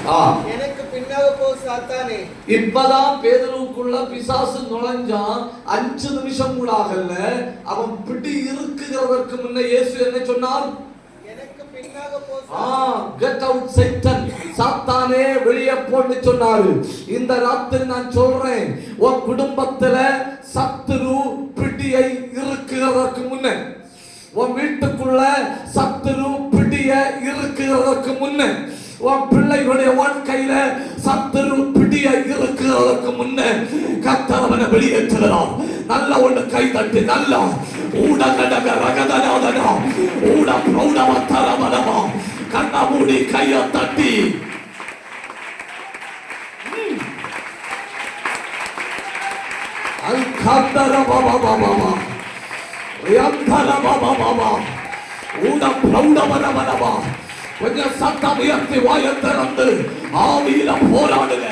எனக்கு பின்னாக போ சாத்தானே. இப்பதான் பேதுருவுக்குள்ள பிசாசு நுழைஞ்சான். 5 நிமிஷம் கூட ஆகல. அவன் பிடி இருக்குகிறதற்கு முன்ன இயேசு என்ன சொன்னார்? எனக்கு பின்னாக போ சாத்தானே. கெட் அவுட் சைட்டன், சாத்தானே வெளியே போன்னு சொன்னாரு. இந்த ராத்திரி நான் சொல்றேன், உன் குடும்பத்துல சத்துரு பிடியை இருக்குகிறதற்கு முன்ன, உன் வீட்டுக்குள்ள சத்துரு பிடிய இருக்குகிறதற்கு முன்ன, உன் பிள்ளைகளுடைய வாழ்க்கையில சத்துரு பிடிய இருக்கிறதற்கு முன்ன கர்த்தர் அவனை வெளியேற்றுகிறார். நல்ல ஒன்று கை தட்டி நல்ல ஊடகடக ரகதனாதனா ஊட பிரௌடமத்தரமனமா கண்ண மூடி கையை தட்டி அல்கந்தர பாபா பாபா யந்தர பாபா பாபா ஊட பிரௌடமனமனமா கொஞ்சம் சத்தம் உயர்த்தி வாயை திறந்து ஆவியில போராடுங்க.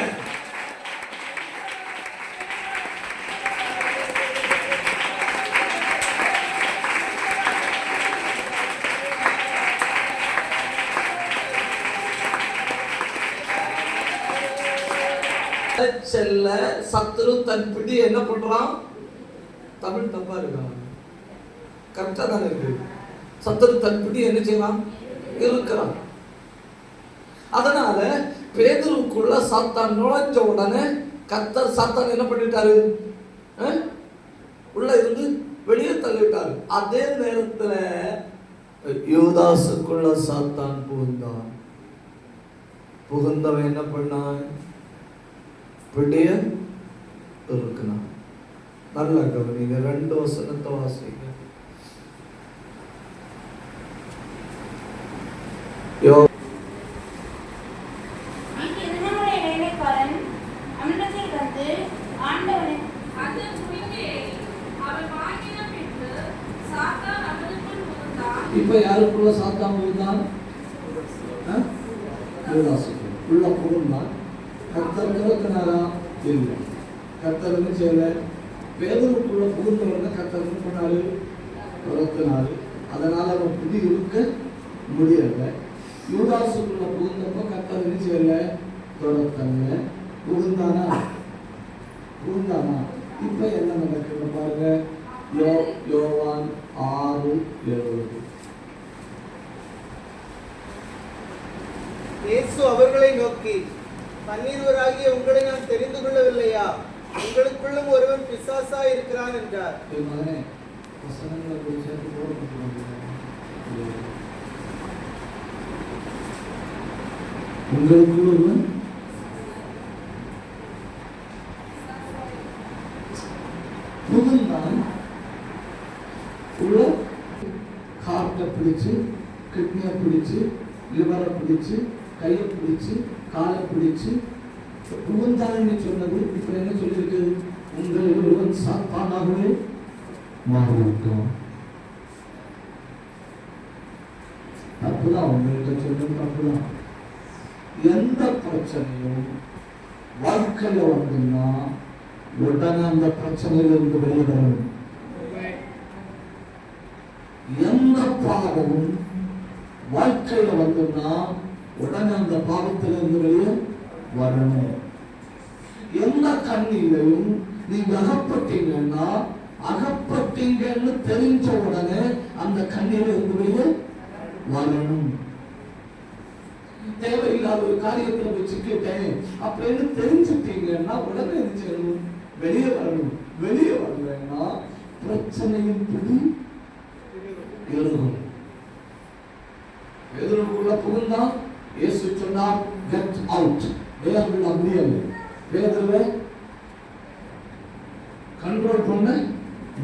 செல்ல சத்துரு தன் பிடி என்ன பண்றான்? தமிழ் தப்பா இருக்கா? கரெக்டா தானே இருக்கு. சத்துரு தன் பிடி என்ன செய்யலாம்? இருக்கிறான். அதனால பேதுருவுக்குள்ள சாத்தான் நுழைஞ்ச உடனே கர்த்தர் சாத்தான் என்ன பண்ணிட்டாரு? உள்ள இருந்து வெளியே தள்ளிட்டாரு. அதே நேரத்துல யூதாசுக்குள்ள சாத்தான் புகுந்தான். புகுந்தவன் என்ன பண்ணான்? பிடிய இருக்கிறான். நல்லா கவனிங்க, 2 வசனத்தை வாசிங்க. இப்ப யாருக்குள்ள சாத்தான் புகுந்தான்? உள்ள புகுந்தான். கர்த்தர் திறக்கினாரா? இல்லை. கர்த்தர் என்ன செய்யல? பேதுருக்குள்ள புகுந்தவங்க கர்த்தர் என்ன பண்ணாரு? திறக்கினாரு. அதனால அவன் பிடி இருக்க முடியல. யூதாசுக்குள்ள புகுந்தப்ப கர்த்தர் என்ன செய்யல? திறக்கல. புகுந்தானா? இப்ப என்ன நடக்குது பாருங்க. யோவான் 6:70. இயேசு அவர்களை நோக்கி, பன்னிருவராகிய உங்களை நான் தெரிந்து கொள்ளவில்லையா? உங்களுக்குள்ளும் ஒருவன் பிசாசா இருக்கிறான் என்றார். உங்களுக்குள்ள ஒருவன் புகுந்தான். உள்ள ஹார்ட்டை பிடிச்சு, கிட்னியை பிடிச்சு, லிவரை பிடிச்சு, கையை பிடிச்சு, காலை பிடிச்சு புகுந்தான்னு சொன்னது. இப்ப என்ன சொல்லியிருக்கு? உங்கள் ஒருவன் சாத்தானாகவே மாறிவிட்டோம். தப்புதான், உங்கள்கிட்ட சொல்றது தப்புதான். எந்த பிரச்சனையும் வாழ்க்கையில வந்ததுன்னா உடனே அந்த பிரச்சனையிலிருந்து வெளியே வரணும். எந்த பாவமும் வாழ்க்கையில வந்ததுன்னா உடனே அந்த பாவத்திலிருந்து வெளியே வரணும். எந்த கண்ணிலையும் நீங்க அகப்பட்டீங்கன்னா, அகப்பட்டீங்கன்னு தெரிஞ்ச உடனே அந்த கண்ணில இருந்து வெளியே வரணும். தேவையில்லாத ஒரு காரியத்துல போய் சிக்கிட்டேன் அப்படின்னு தெரிஞ்சுட்டீங்கன்னா உடனே என்ன செய்யணும்? வெளியே வரணும். வெளியே வரலன்னா பிரச்சனையின் பிடி எழுகும். பேதுருவுக்குள்ள புகுந்தான். இயேசு சொன்னார், கெட் அவுட். பேதுரு அப்படியே பேதுருவை கண்ட்ரோல் பண்ண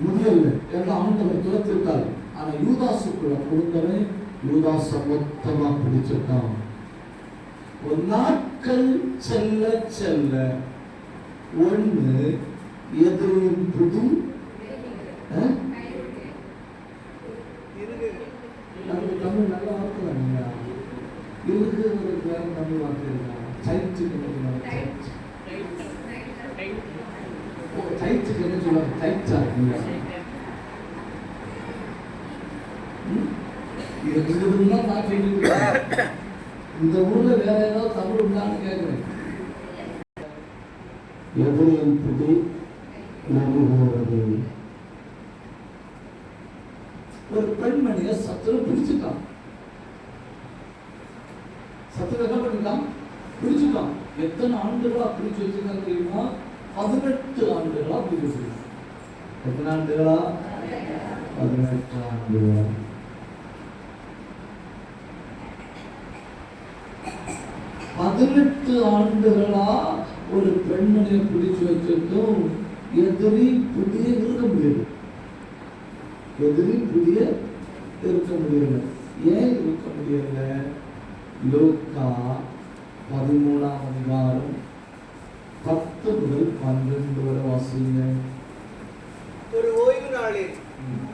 முடியல. எல்லாம் ஆண்டவர் துரத்திட்டார். ஆனா யூதாசுக்குள்ள புகுந்தவன் யூதாச மொத்தமா பிடிச்சிட்டான். ஒரு நாட்கள் செல்ல செல்ல ஒண்ணு எதிரின் பிடி தமிழ் நல்ல வார்த்தை தானுங்க. இருக்கு வேற தமிழ் வார்த்தை இருக்கா? சைச்சுக்கு சைச்சுக்கு என்ன சொல்லுவாங்க? சைச்சா இதுதான் நான் சொல்லிட்டு. இந்த ஊர்ல வேற ஏதாவது தமிழ் உண்டான்னு எதிரியின் பிடி நெருங்குகிறது. ஒரு பெண்மணியை சத்துரு பிடிச்சுட்டான். சத்துரு என்ன பண்ணிட்டான்? பிடிச்சுட்டான். எத்தனை ஆண்டுகளா பிடிச்சு வச்சிருக்காங்க தெரியுமா? 18 ஆண்டுகளா பிடிச்சு வச்சிருக்காங்க. எத்தனை ஆண்டுகளா? 18 ஆண்டுகளா. 18 ஆண்டுகளா ஒரு பெண்மணியை பிடிச்சு வச்சிருந்தோம். எதிரி புதிய இருக்க முடியல. எதிரி புதிய இருக்க முடியல. ஏன் இருக்க முடியல? லூக்கா 13ஆம் அதிகாரம் 10 முதல் 12 வரை வாசிங்க. ஒரு ஓய்வு நாளில்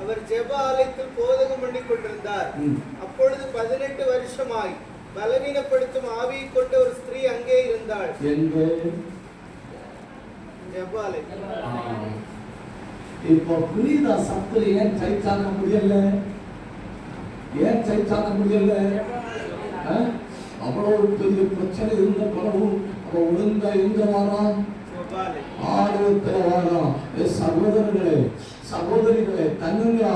அவர் ஜெப ஆலயத்தில் போதகம் பண்ணிக் கொண்டிருந்தார். அப்பொழுது 18 வருஷமாய் பலவீனப்படுத்தும் ஆவியை கொண்ட ஒரு ஸ்திரீ அங்கே இருந்தாள். எங்கே? ஜெப ஆலயம். இப்போ புரியுதா? சத்துரு ஏன் ஜெயிச்சாக்க முடியல? ஏன் ஜெயிச்சாக்க முடியல? அவ்வளவு பெரிய பிரச்சனை இருந்த பிறகும் அவ ஒழுங்கா எங்க வாரா? ஆலயத்தில் வாரா. சகோதரர்களே, சகோதரிகளே, தங்குங்களா.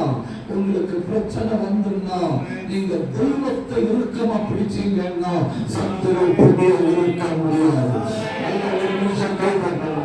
உங்களுக்கு பிரச்சனை வந்துன்னா நீங்க தெய்வத்தை இறுக்கமா பிடிச்சீங்கன்னா சத்துரு புதிய இருக்க முடியாது. ஒரு நிமிஷம் கை பண்ணணும்.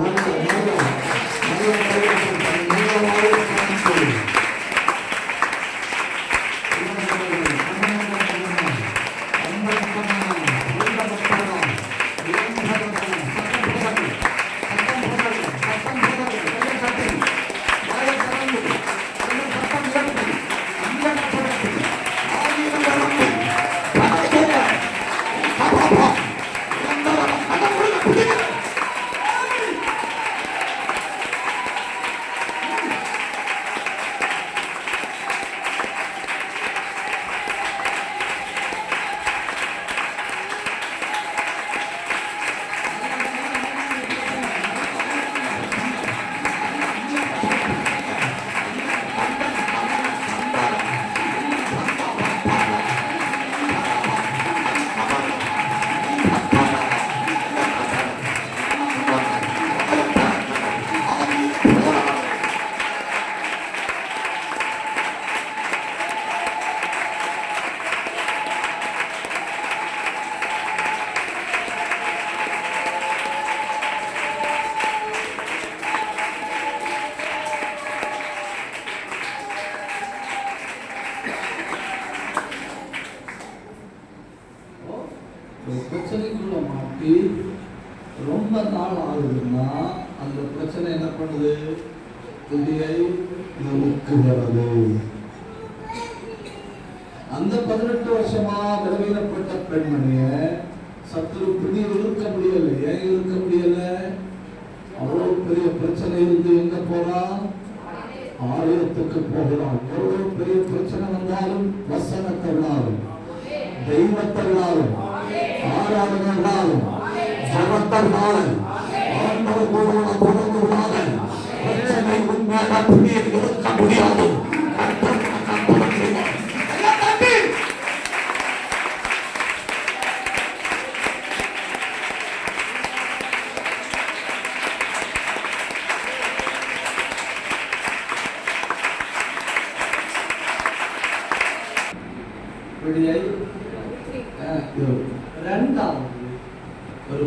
பிரச்சனைக்குள்ள மாட்டி ரொம்ப நாள் ஆகுதுன்னா அந்த பிரச்சனை என்ன பண்ணுது? புதியை நோக்குகிறது. அந்த 18 வருஷமா பலவீனப்பட்ட பெண்மணிய சத்துரு பிடி இருக்க முடியல. ஏன் இருக்க முடியல? அவ்வளவு பெரிய பிரச்சனை இருந்து எங்க போறான்? ஆலயத்துக்கு போகிறான். எவ்வளவு பெரிய பிரச்சனை வந்தாலும் வசனத்தினாலும் தெய்வத்தினாலும் ஆராதனைகளாலும் ஜபத்தினாலும் ஆண்டவரோட தொடர்புகளாலும் பிரச்சனை உண்மையாக புதிய இருக்க முடியாது. இரண்டாவது ஒரு